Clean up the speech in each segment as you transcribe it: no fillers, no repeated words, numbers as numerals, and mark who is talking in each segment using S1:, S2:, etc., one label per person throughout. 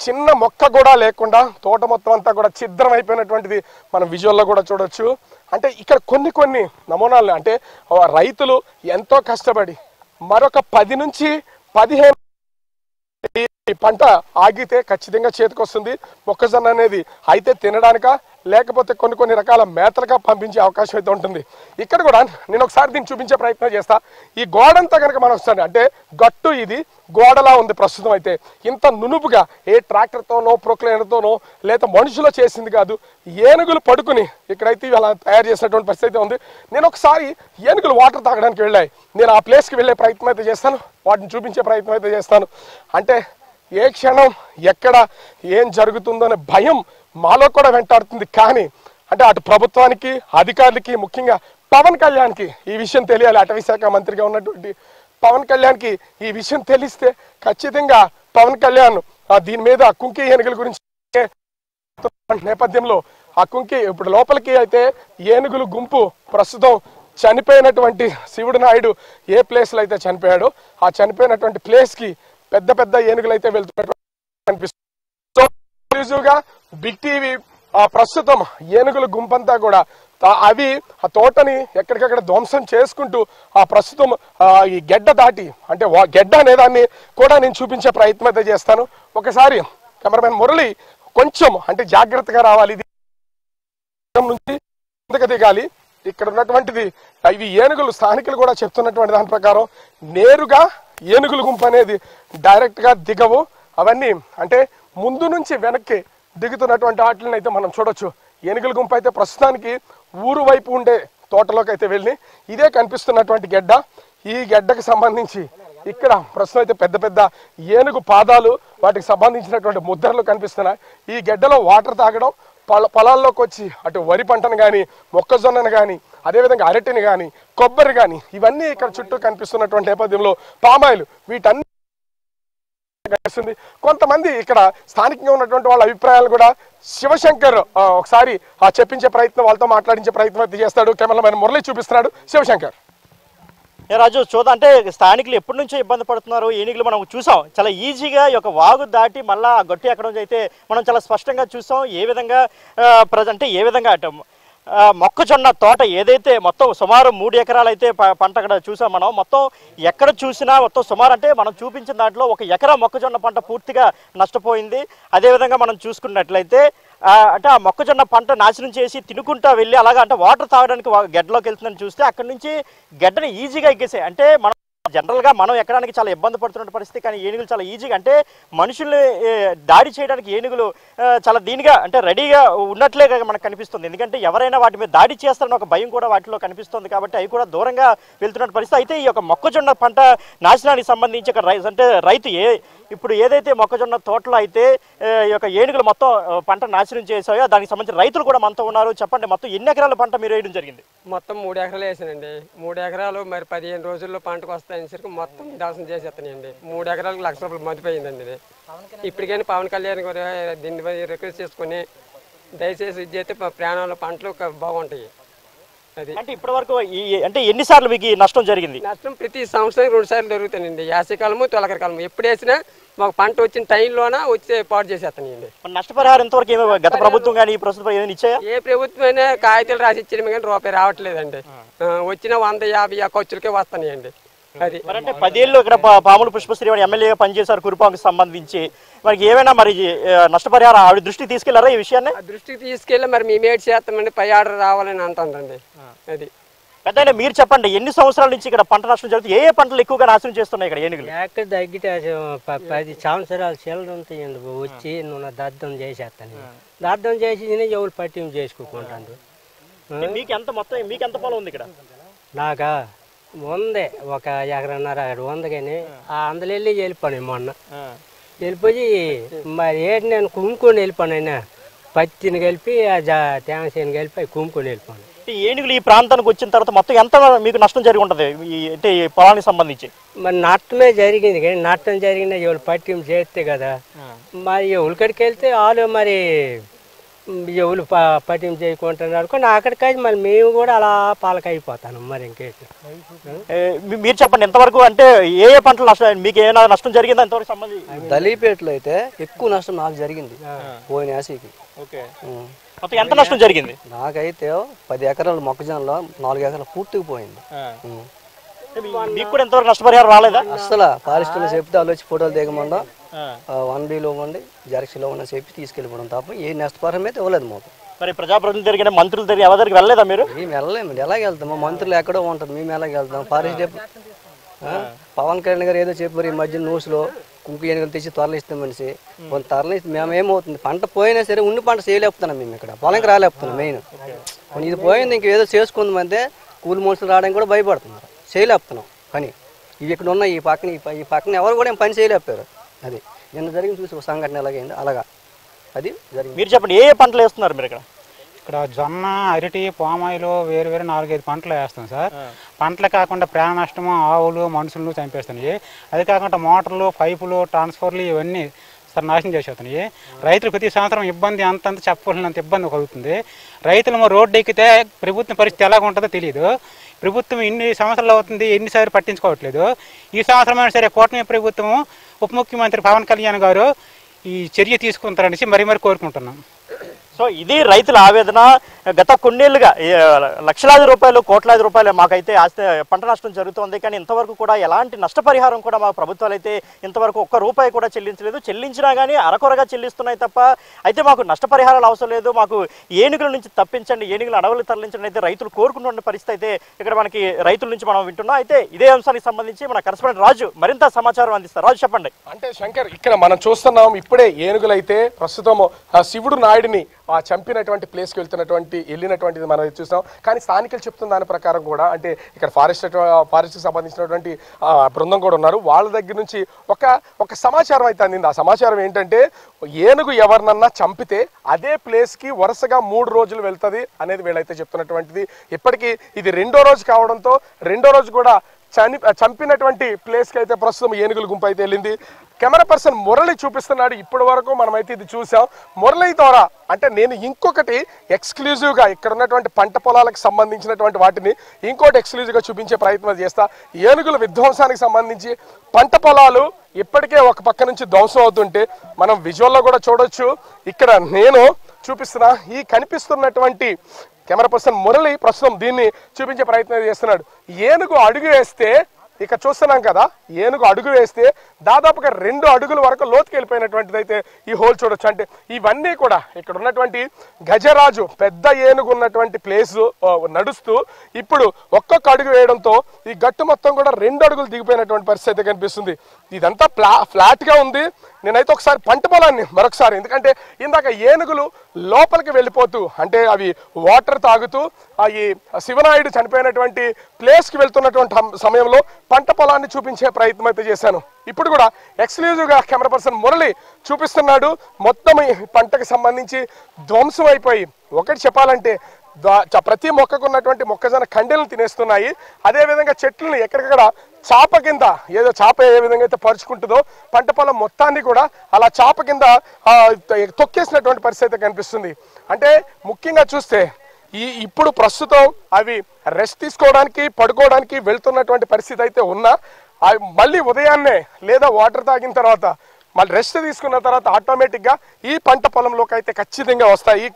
S1: చిన్న మొక్క కూడా లేకుండా తోట మొత్తం అంతా కూడా ఛిద్రం అయిపోయినటువంటిది మనం విజువల్లో కూడా చూడొచ్చు. అంటే ఇక్కడ కొన్ని నమూనాలు అంటే రైతులు ఎంతో కష్టపడి మరొక 10 నుంచి 15 ఈ పంట ఆగితే ఖచ్చితంగా చేతికొస్తుంది. మొక్కజొన్న అనేది అయితే తినడానిక లేకపోతే కొన్ని రకాల మేతలుగా పంపించే అవకాశం అయితే ఉంటుంది. ఇక్కడ కూడా నేను ఒకసారి దీన్ని చూపించే ప్రయత్నం చేస్తా. ఈ గోడంతా కనుక మనం వస్తాను అంటే గట్టు ఇది గోడలా ఉంది ప్రస్తుతం. అయితే ఇంత నునుపుగా ఏ ట్రాక్టర్తోనో ప్రొక్లైనర్తోనో లేదా మనుషులో చేసింది కాదు, ఏనుగులు పడుకుని ఇక్కడైతే ఇలా తయారు చేసినటువంటి పరిస్థితి అయితే ఉంది. నేను ఒకసారి ఏనుగులు వాటర్ తాగడానికి వెళ్ళాయి. నేను ఆ ప్లేస్కి వెళ్ళే ప్రయత్నం అయితే చేస్తాను, వాటిని చూపించే ప్రయత్నం అయితే చేస్తాను. అంటే ఏ క్షణం ఎక్కడ ఏం జరుగుతుందో అనే భయం మాలో కూడా వెంటాడుతుంది. కానీ అంటే అటు ప్రభుత్వానికి అధికారులకి ముఖ్యంగా పవన్ కళ్యాణ్కి ఈ విషయం తెలియాలి. అటవీ శాఖ మంత్రిగా ఉన్నటువంటి పవన్ కళ్యాణ్కి ఈ విషయం తెలిస్తే ఖచ్చితంగా పవన్ కళ్యాణ్ దీని మీద కుంకి ఏనుగుల గురించి నేపథ్యంలో ఆ కుంకి ఇప్పుడు లోపలికి అయితే ఏనుగులు గుంపు ప్రస్తుతం చనిపోయినటువంటి శివుడు నాయుడు ఏ ప్లేస్లో అయితే చనిపోయాడో ఆ చనిపోయినటువంటి ప్లేస్కి పెద్ద ఏనుగులు అయితే వెళ్తున్నట్టు కనిపిస్తుంది. బిగ్ టీవీ ప్రస్తుతం ఏనుగుల గుంపంతా కూడా అవి ఆ తోటని ఎక్కడికక్కడ ధ్వంసం చేసుకుంటూ ప్రస్తుతం ఈ గెడ్డ దాటి అంటే గెడ్డ అనే దాన్ని కూడా నేను చూపించే ప్రయత్నం అయితే చేస్తాను. ఒకసారి కెమెరామెన్ మురళి కొంచెం అంటే జాగ్రత్తగా రావాలి, ఇది నుంచి కిందకి దిగాలి. ఇక్కడ ఉన్నటువంటిది ఇవి ఏనుగులు స్థానికులు కూడా చెప్తున్నటువంటి దాని ప్రకారం నేరుగా ఏనుగుల గుంపు అనేది డైరెక్ట్గా దిగవు. అవన్నీ అంటే ముందు నుంచి వెనక్కి దిగుతున్నటువంటి వాటిని అయితే మనం చూడొచ్చు. ఏనుగుల గుంపు అయితే ప్రస్తుతానికి ఊరు వైపు ఉండే తోటలోకి అయితే వెళ్ళి ఇదే కనిపిస్తున్నటువంటి గెడ్డ. ఈ గెడ్డకు సంబంధించి ఇక్కడ ప్రస్తుతం అయితే పెద్ద ఏనుగు పాదాలు వాటికి సంబంధించినటువంటి ముద్రలు కనిపిస్తున్నాయి. ఈ గెడ్డలో వాటర్ తాగడం, పొలాల్లోకి వచ్చి అటు వరి పంటను కానీ మొక్కజొన్నను కానీ అదేవిధంగా అరటిని కానీ కొబ్బరి కానీ ఇవన్నీ ఇక్కడ చుట్టూ కనిపిస్తున్నటువంటి నేపథ్యంలో పామాయిల్ వీటన్ని కనిపిస్తుంది. కొంతమంది ఇక్కడ స్థానికంగా ఉన్నటువంటి వాళ్ళ అభిప్రాయాలు కూడా శివశంకర్ ఒకసారి చెప్పించే ప్రయత్నం, వాళ్ళతో మాట్లాడించే ప్రయత్నం అయితే చేస్తాడు. కెమెరామెన్ మురళి చూపిస్తున్నాడు. శివశంకర్.
S2: రాజు అంటే స్థానికులు ఎప్పటి నుంచో ఇబ్బంది పడుతున్నారు. ఏనుగులు మనం చూసాం చాలా ఈజీగా ఈ యొక్క వాగు దాటి మళ్ళీ ఆ గట్టి ఎక్కడ నుంచి అయితే మనం చాలా స్పష్టంగా చూసాం. ఏ విధంగా అంటే ఏ విధంగా మొక్కజొన్న తోట ఏదైతే మొత్తం సుమారు 3 ఎకరాలు అయితే పంట అక్కడ చూసాం మనం. మొత్తం ఎక్కడ చూసినా మొత్తం సుమారు అంటే మనం చూపించిన దాంట్లో 1 ఎకరా మొక్కజొన్న పంట పూర్తిగా నష్టపోయింది. అదేవిధంగా మనం చూసుకున్నట్లయితే అంటే ఆ మొక్కజొన్న పంట నాశనం చేసి తినుకుంటా వెళ్ళి అలాగా అంటే వాటర్ తాగడానికి గెడ్డలోకి వెళ్తుందని చూస్తే అక్కడ నుంచి గెడ్డని ఈజీగా ఎక్కేసాయి. అంటే మనం జనరల్గా మనం ఎక్కడానికి చాలా ఇబ్బంది పడుతున్న పరిస్థితి, కానీ ఏనుగులు చాలా ఈజీగా అంటే మనుషుల్ని దాడి చేయడానికి ఏనుగులు చాలా దీనిగా అంటే రెడీగా ఉన్నట్లే మనకు కనిపిస్తుంది. ఎందుకంటే ఎవరైనా వాటి మీద దాడి చేస్తారని ఒక భయం కూడా వాటిలో కనిపిస్తుంది. కాబట్టి అవి కూడా దూరంగా వెళ్తున్న పరిస్థితి. అయితే ఈ యొక్క మొక్కజొన్న పంట నాశనానికి సంబంధించి అంటే రైతు ఇప్పుడు ఏదైతే మొక్కజొన్న తోటలో అయితే ఈ యొక్క ఏనుగులు మొత్తం పంట నాశనం చేసాయో దానికి సంబంధించి రైతులు కూడా మనతో ఉన్నారు. చెప్పండి, మొత్తం ఎన్ని ఎకరాల పంట మీరు వేయడం జరిగింది?
S3: మొత్తం 3 ఎకరాలు వేసానండి. 3 ఎకరాలు మరి 15 రోజుల్లో పంటకు వస్తాయనేసరికి మొత్తం నాశనం చేసేస్తానండి. 3 ఎకరాలకు ₹1,00,000 మతిపోయిందండి. ఇది ఇప్పటికైనా పవన్ కళ్యాణ్ గారు దీన్ని రిక్వెస్ట్ చేసుకుని దయచేసి ఇది చేస్తే ప్రాణాల పంటలు బాగుంటాయి. అది
S2: అంటే ఇప్పటి వరకు అంటే ఎన్నిసార్లు మీకు నష్టం జరిగింది?
S3: నష్టం ప్రతి సంవత్సరం 2 సార్లు జరుగుతానండి. యాసకాలము తొలకరి కాలము. ఎప్పుడు వేసినా మాకు పంట వచ్చిన టైంలోన వచ్చే పాటు చేసేస్తానండి.
S2: నష్టపరిహారం ఎంతవరకు గత ప్రభుత్వం కానీ ఈ ప్రభుత్వం ఏమైనా ఇచ్చాయా?
S3: ఏ ప్రభుత్వం అయినా కాగితాలు రాసి ఇచ్చిన కానీ రూపాయి రావట్లేదండి. వచ్చిన 150 ఖర్చులకే వస్తాయండి. అది
S2: అంటే 10 ఏళ్ళు ఇక్కడ పాముల పుష్పశ్రీ ఎమ్మెల్యేగా పనిచేశారు కురుపాంకు సంబంధించి. మనకి ఏమైనా మరి నష్టపరిహారం ఆవిడ దృష్టికి తీసుకెళ్లారా ఈ విషయాన్ని?
S3: దృష్టికి తీసుకెళ్ళి మరి మేమేటి చేస్తామండి, పై ఆర్డర్ రావాలని అంటుందండి. అది
S2: పెద్ద మీరు చెప్పండి, ఎన్ని సంవత్సరాల నుంచి ఇక్కడ పంట నష్టం జరుగుతుంది? ఏ పంటలు ఎక్కువగా నాశనం చేస్తున్నాయి ఇక్కడ ఏనుగులు?
S4: ఎక్కడ తగ్గితే 10 సంవత్సరాలు చిల్లర ఉంటాయండి. వచ్చి నువ్వు దద్దం చేసేస్తాను, దద్దం చేసి ఎవరు పట్టింపు చేసుకోకుంటాను.
S2: మీకు ఎంత మొత్తం మీకు ఎంత పొలం ఉంది ఇక్కడ?
S4: నాకా ఉంది 1.5 ఎకరన్నర అక్కడ ఉంది. కానీ అందులో వెళ్ళిపోయాను మొన్న. వెళ్ళిపోయి మరి ఏంటి నేను కుమ్ముకొని వెళ్ళిపోయాను. అయినా పత్తిని కలిపి తేమసేని కలిపి కుమ్ముకొని వెళ్ళిపోయాను.
S2: ఏనుగులు ఈ ప్రాంతానికి వచ్చిన తర్వాత మొత్తం ఎంత మీకు నష్టం జరిగి ఉంటుంది అంటే ఈ పొలానికి సంబంధించి?
S4: మరి నష్టమే జరిగింది. కానీ నష్టం జరిగిన ఎవరు పట్టింపు చేస్తే కదా. మరి ఎవరికడికి వెళ్తే వాళ్ళు మరి ఎవరు పట్టింపు చేయకుంటున్నారు అనుకోండి అక్కడికి మళ్ళీ మేము కూడా అలా పాలకైపోతాను మరి ఇంకేంటి.
S2: మీరు చెప్పండి ఎంతవరకు అంటే ఏ ఏ పంటలు నష్టం మీకు ఏమైనా నష్టం జరిగిందా ఎంతవరకు సంబంధించి?
S5: దళిపేటలో అయితే ఎక్కువ నష్టం నాకు జరిగింది పోయిన యాసీకి.
S2: ఓకే, మొత్తం ఎంత నష్టం జరిగింది?
S5: నాకైతే 10 ఎకరాల మొక్కజొన్నలో 4 ఎకరాలు పూర్తిగా పోయింది.
S2: మీకు కూడా ఎంతవరకు నష్టపరిహారం రాలేదా?
S5: అసలు ఫారెస్ట్లో చెప్తే వాళ్ళు వచ్చి ఫోటోలు దిగమండం 1Bలో ఇవ్వండి జెరాక్స్లో ఉన్న చెప్పి తీసుకెళ్ళిపోవడం తప్ప ఏ నష్టపరిహారం అయితే ఇవ్వలేదు మాకు.
S2: మరి ప్రజాప్రతినిధులు జరిగిన మంత్రులు జరిగిన ఎవరి దగ్గరికి వెళ్ళలేదా మీరు?
S5: మేము వెళ్ళలేము, ఎలాగ వెళ్తాం? మంత్రులు ఎక్కడో ఉంటారు, మేము ఎలాగ వెళ్తాం? ఫారెస్ట్ పవన్ కళ్యాణ్ గారు ఏదో చెప్పారు ఈ మధ్య న్యూస్లో కుంకు ఏనుగులు తెచ్చి తరలిస్తాం మనిషి కొంత తరలిస్తే మేము ఏమవుతుంది పంట పోయినా సరే ఉన్ని పంట చేయలేపుతున్నాం మేము ఇక్కడ పొలంకి రాలేపుతున్నాం. మెయిన్ ఇది పోయింది ఇంకేదో చేసుకుందామంటే కూలి మనుషులు రావడానికి కూడా భయపడుతున్నారు, చేయలేపుతున్నాం పని. ఇవి ఇక్కడ ఉన్న ఈ పక్కన ఎవరు కూడా ఏం పని చేయలేపారు. అది నిన్న జరిగింది చూసి సంఘటన ఎలాగైంది అలాగా అది జరిగింది.
S2: మీరు చెప్పండి ఏ ఏ పంటలు వేస్తున్నారు మీరు ఇక్కడ?
S6: ఇక్కడ జొన్న, అరటి, పామాయిలు వేరు 4-5 పంటలు వేస్తాం సార్. పంటలు కాకుండా ప్రాణ నష్టము, ఆవులు, మనుషులను చంపేస్తున్నాయి. అది కాకుండా మోటార్లు, పైపులు, ట్రాన్స్ఫర్లు ఇవన్నీ సార్ నాశనం చేసేస్తున్నాయి. రైతులు ప్రతి సంవత్సరం ఇబ్బంది అంతంత చెప్పలేనంత ఇబ్బంది కలుగుతుంది. రైతులు రోడ్డు ఎక్కితే ప్రభుత్వం పరిస్థితి ఎలాగ ఉంటుందో తెలియదు. ప్రభుత్వం ఇన్ని సంవత్సరాలు అవుతుంది, ఎన్నిసార్లు పట్టించుకోవట్లేదు. ఈ సంవత్సరమైనా సరే కూటమి ప్రభుత్వం ఉప ముఖ్యమంత్రి పవన్ కళ్యాణ్ గారు ఈ చర్య తీసుకుంటారనేసి మరీ కోరుకుంటున్నాం.
S2: సో ఇది రైతుల ఆవేదన. గత కొన్నేళ్లుగా లక్షలాది రూపాయలు, కోట్లాది రూపాయలు మాకైతే పంట నష్టం జరుగుతుంది. కానీ ఇంతవరకు కూడా ఎలాంటి నష్టపరిహారం కూడా మా ప్రభుత్వాలు అయితే ఇంతవరకు ఒక్క రూపాయి కూడా చెల్లించలేదు. చెల్లించినా కానీ అరకొరగా చెల్లిస్తున్నాయి తప్ప అయితే మాకు నష్టపరిహారాలు అవసరం లేదు, మాకు ఏనుగుల నుంచి తప్పించండి, ఏనుగులు అడవులు తరలించండి అయితే రైతులు కోరుకుంటున్న పరిస్థితి అయితే ఇక్కడ మనకి రైతుల నుంచి మనం వింటున్నాం. అయితే ఇదే అంశానికి సంబంధించి మన కరెస్పాండెంట్ రాజు మరింత సమాచారం అందిస్తారు. రాజు చెప్పండి.
S1: అంటే శంకర్ ఇక్కడ మనం చూస్తున్నాం ఇప్పుడే ఏనుగులు అయితే ప్రస్తుతం శివుడు నాయుడిని చంపినటువంటి ప్లేస్కి వెళ్ళినటువంటిది మనం చూస్తాం. కానీ స్థానికులు చెప్తున్న దాని ప్రకారం కూడా అంటే ఇక్కడ ఫారెస్ట్కి సంబంధించినటువంటి బృందం కూడా ఉన్నారు. వాళ్ళ దగ్గర నుంచి ఒక సమాచారం అయితే అందింది. ఆ సమాచారం ఏంటంటే ఏనుగు ఎవరినన్నా చంపితే అదే ప్లేస్కి వరుసగా 3 రోజులు వెళ్తుంది అనేది వీళ్ళైతే చెప్తున్నటువంటిది. ఇప్పటికీ ఇది 2వ రోజు కావడంతో 2వ రోజు కూడా చంపినటువంటి ప్లేస్కి అయితే ప్రస్తుతం ఏనుగుల గుంపు అయితే వెళ్ళింది. కెమెరా పర్సన్ మురళి చూపిస్తున్నాడు. ఇప్పటి వరకు మనమైతే ఇది చూసాం. మురళి ద్వారా అంటే నేను ఇంకొకటి ఎక్స్క్లూజివ్గా ఇక్కడ ఉన్నటువంటి పంట పొలాలకు సంబంధించినటువంటి వాటిని ఇంకోటి ఎక్స్క్లూజివ్గా చూపించే ప్రయత్నం చేస్తా. ఏనుగుల విధ్వంసానికి సంబంధించి పంట పొలాలు ఇప్పటికే ఒక పక్క నుంచి ధ్వంసం అవుతుంటే మనం విజువల్లో కూడా చూడొచ్చు. ఇక్కడ నేను చూపిస్తున్నా ఈ కనిపిస్తున్నటువంటి కెమెరా పర్సన్ మురళి ప్రస్తుతం దీన్ని చూపించే ప్రయత్నం చేస్తున్నాడు. ఏనుగు అడుగు వేస్తే ఇక చూస్తున్నాం కదా, ఏనుగు అడుగు వేస్తే దాదాపుగా 2 అడుగుల వరకు లోతుకి వెళ్ళిపోయినటువంటిది అయితే ఈ హోల్ చూడొచ్చు. అంటే ఇవన్నీ కూడా ఇక్కడ ఉన్నటువంటి గజరాజు పెద్ద ఏనుగు ఉన్నటువంటి ప్లేస్ నడుస్తూ ఇప్పుడు ఒక్కొక్క అడుగు వేయడంతో ఈ గట్టు మొత్తం కూడా 2 అడుగులు దిగిపోయినటువంటి పరిస్థితి అయితే కనిపిస్తుంది. ఇదంతా ఫ్లాట్గా ఉంది. నేనైతే ఒకసారి పంట పొలాన్ని మరొకసారి, ఎందుకంటే ఇందాక ఏనుగులు లోపలికి వెళ్ళిపోతూ అంటే అవి వాటర్ తాగుతూ ఈ శివనాయుడు చనిపోయినటువంటి ప్లేస్కి వెళ్తున్నటువంటి సమయంలో పంట పొలాన్ని చూపించే ప్రయత్నం అయితే చేశాను. ఇప్పుడు కూడా ఎక్స్క్లూజివ్గా కెమెరా పర్సన్ మురళి చూపిస్తున్నాడు. మొత్తం ఈ పంటకు సంబంధించి ధ్వంసం అయిపోయి ఒకటి చెప్పాలంటే ప్రతి మొక్కకు ఉన్నటువంటి మొక్కజొన్న కండెలను తినేస్తున్నాయి. అదేవిధంగా చెట్లను ఎక్కడికక్కడ చాప కింద ఏదో చాప ఏ విధంగా అయితే పరుచుకుంటుందో పంట పొలం మొత్తాన్ని కూడా అలా చాప కింద తొక్కేసినటువంటి పరిస్థితి కనిపిస్తుంది. అంటే ముఖ్యంగా చూస్తే ఇప్పుడు ప్రస్తుతం అవి రెస్ట్ తీసుకోవడానికి పడుకోవడానికి వెళ్తున్నటువంటి పరిస్థితి అయితే ఉన్నా మళ్ళీ ఉదయాన్నే లేదా వాటర్ తాగిన తర్వాత మళ్ళీ రెస్ట్ తీసుకున్న తర్వాత ఆటోమేటిక్గా ఈ పంట పొలంలోకి అయితే ఖచ్చితంగా వస్తాయి.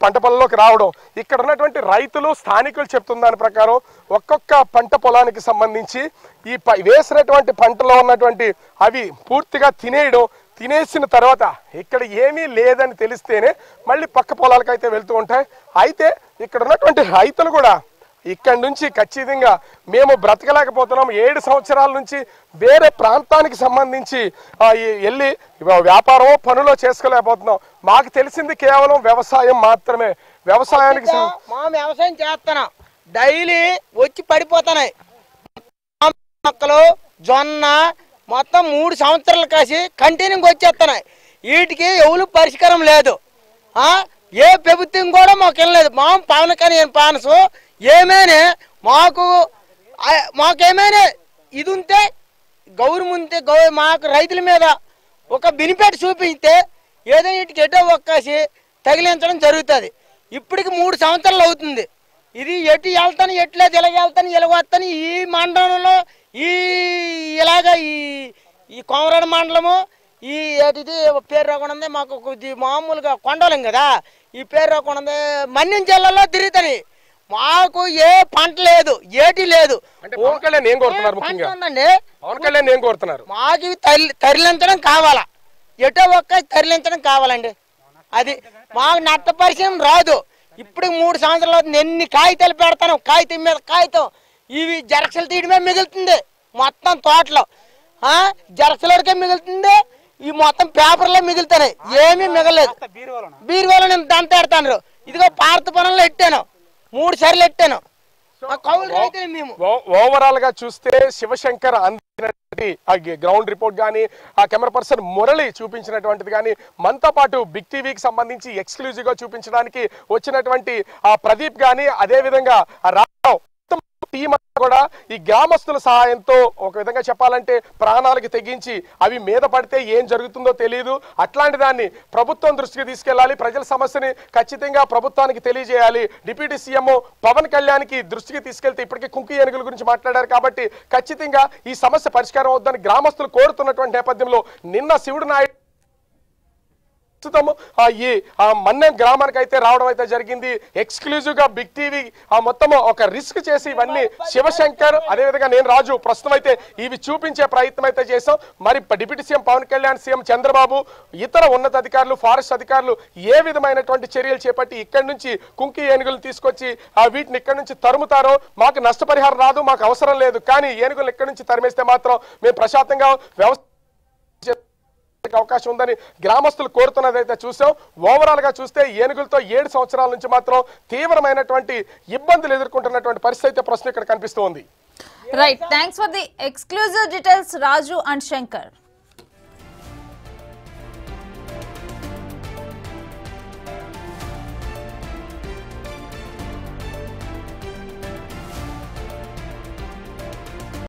S1: పంట పొలంలోకి రావడం ఇక్కడ ఉన్నటువంటి రైతులు స్థానికులు చెప్తున్న దాని ప్రకారం ఒక్కొక్క పంట పొలానికి సంబంధించి ఈ వేసినటువంటి పంటలో ఉన్నటువంటి అవి పూర్తిగా తినేసిన తర్వాత ఇక్కడ ఏమీ లేదని తెలిస్తేనే మళ్ళీ పక్క పొలాలకు అయితే వెళ్తూ ఉంటాయి. అయితే ఇక్కడ ఉన్నటువంటి రైతులు కూడా ఇక్కడ నుంచి ఖచ్చితంగా మేము బ్రతకలేకపోతున్నాం, 7 సంవత్సరాల నుంచి వేరే ప్రాంతానికి సంబంధించి వెళ్ళి వ్యాపారం పనులో చేసుకోలేకపోతున్నాం. మాకు తెలిసింది కేవలం వ్యవసాయం మాత్రమే. వ్యవసాయానికి
S7: వ్యవసాయం చేస్తున్నాం, డైలీ వచ్చి పడిపోతున్నాయి మొక్కలు, జొన్న మొత్తం 3 సంవత్సరాలు కాసి కంటిన్యూగా వచ్చేస్తున్నాయి. వీటికి ఎవరు పరిష్కారం లేదు. ఏ ప్రభుత్వం కూడా మాకు వెళ్ళలేదు. మా పవన్ కళ్యాణ్ పానసు ఏమైనా మాకేమైనా ఇది ఉంటే గవర్నమెంట్ మాకు రైతుల మీద ఒక బెనిఫిట్ చూపిస్తే ఏదో వీటికి ఎటో ఒక్కేసి తగిలించడం జరుగుతుంది. ఇప్పటికి 3 సంవత్సరాలు అవుతుంది. ఇది ఎటు వెళ్తాను ఎట్లేదు ఇలాగ వెళ్తాను ఇలాగొస్తాను. ఈ మండలంలో ఇలాగ ఈ కోమరాడు మండలము ఈ ఇది పేరు రాకుండా ఉంది మాకు మామూలుగా కొండలం కదా, ఈ పేరు రాకుండా మన్యం జిల్లాలో తిరుగుతాయి. మాకు ఏ పంట లేదు ఏటి లేదు.
S1: అంటే పవన్ కళ్యాణ్ ఏం కోరుతున్నారు ముఖ్యంగా? పవన్ కళ్యాణ్ ఏం కోరుతున్నారు?
S7: మాకు ఇవి తరలించడం కావాలా, ఎటో ఒక్క తరలించడం కావాలండి. అది మాకు నష్టపరిచయం రాదు. ఇప్పుడు 3 సంవత్సరాలు అవుతుంది. ఎన్ని కాగితాలు పెడతాను, కాగితం మీద కాగితం. ఇవి జరక్సలు తీయడమే మిగులుతుంది మొత్తం తోటలో. జరక్సలకే మిగులుతుంది, ఈ మొత్తం పేపర్లే మిగులుతున్నాయి, ఏమీ మిగలేదు. బీరువాలో నేను దంత పెడతాను. ఇదిగో పార్త పొలంలో ఎట్టాను, 3 సార్లు ఎట్టాను.
S1: ఓవరాల్ గా చూస్తే శివశంకర్ అందినటువంటి ఆ గ్రౌండ్ రిపోర్ట్ గానీ, ఆ కెమెరా పర్సన్ మురళి చూపించినటువంటిది కానీ, మనతో పాటు బిగ్ టీవీకి సంబంధించి ఎక్స్క్లూజివ్ గా చూపించడానికి వచ్చినటువంటి ఆ ప్రదీప్ గానీ, అదే విధంగా రావు టీం కూడా ఈ గ్రామస్తుల సహాయంతో ఒక విధంగా చెప్పాలంటే ప్రాణాలకు తెగించి అవి మీద పడితే ఏం జరుగుతుందో తెలియదు. అట్లాంటి దాన్ని ప్రభుత్వం దృష్టికి తీసుకెళ్లాలి, ప్రజల సమస్యని ఖచ్చితంగా ప్రభుత్వానికి తెలియజేయాలి. డిప్యూటీ సీఎం పవన్ కళ్యాణ్కి దృష్టికి తీసుకెళ్తే ఇప్పటికే కుంకి ఏనుగుల గురించి మాట్లాడారు కాబట్టి ఖచ్చితంగా ఈ సమస్య పరిష్కారం అవుతుందని గ్రామస్తులు కోరుతున్నటువంటి నేపథ్యంలో నిన్న శివుడు నాయుడు ఈ మన్నెం గ్రామానికి అయితే రావడం అయితే జరిగింది. ఎక్స్క్లూజివ్ గా బిగ్ టీవీ మొత్తం ఒక రిస్క్ చేసి ఇవన్నీ శివశంకర్ అదేవిధంగా నేను రాజు ప్రస్తుతం అయితే ఇవి చూపించే ప్రయత్నం అయితే చేశాం. మరి deputy CM Pawan Kalyan, CM Chandrababu, ఇతర ఉన్నత అధికారులు, ఫారెస్ట్ అధికారులు ఏ విధమైనటువంటి చర్యలు చేపట్టి ఇక్కడి నుంచి కుంకి ఏనుగులు తీసుకొచ్చి వీటిని ఇక్కడి నుంచి తరుముతారో, మాకు నష్టపరిహారం రాదు, మాకు అవసరం లేదు, కానీ ఏనుగులు ఇక్కడి నుంచి తరిమేస్తే మాత్రం మేము ప్రశాంతంగా వ్యవస్థ అవకాశం ఉందని గ్రామస్తులు కోరుతున్నదైతే చూసాం. ఓవరాల్ గా చూస్తే ఏనుగులతో 7 సంవత్సరాల నుంచి మాత్రం తీవ్రమైనటువంటి ఇబ్బందులు ఎదుర్కొంటున్నటువంటి పరిస్థితి ప్రశ్న ఇక్కడ కనిపిస్తోంది.
S8: Right, thanks for the exclusive details Raju and Shankar.